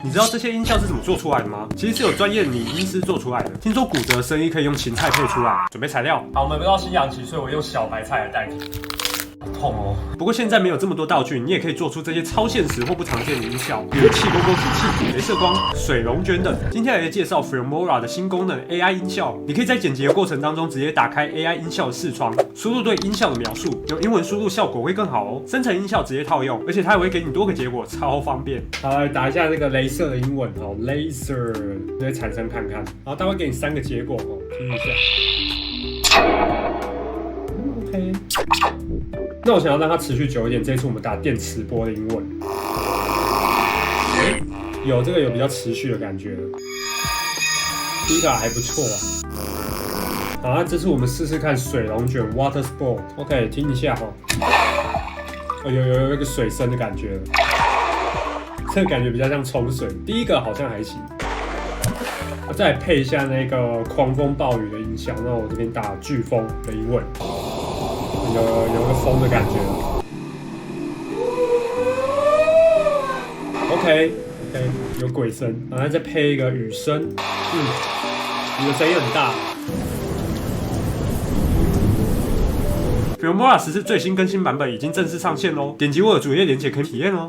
你知道这些音效是怎么做出来的吗？其实是有专业的拟音师做出来的。听说骨折的声音可以用芹菜配出来。准备材料。好，我们不到西洋棋，所以我用小白菜来代替。好痛哦！不过现在没有这么多道具，你也可以做出这些超现实或不常见的音效，比如气功功、气体、镭射光、水龙卷等。今天来介绍 Filmora 的新功能 AI 音效。你可以在剪辑的过程当中直接打开 AI 音效的视窗，输入对音效的描述，用英文输入效果会更好哦。生成音效直接套用，而且它也会给你多个结果，超方便。好，来打一下这个镭射的英文哦 ，laser， 直接产生看看。好，它会给你3个结果哦，听一下。OK。那我想要让它持续久一点，这一次我们打电磁波的英文，有这个有比较持续的感觉了，听起来还不错啊。好，那这次我们试试看水龙卷 Water Sport，OK， 听一下哈，有一个水声的感觉了，这个感觉比较像冲水。第一个好像还行，我再配一下那个狂风暴雨的音效，那我这边打飓风的英文。有个风的感觉。OK， 有鬼声，然后再配一个雨声，雨的声音很大。Filmora 14最新更新版本已经正式上线喽，点击我的主页链接可以体验哦。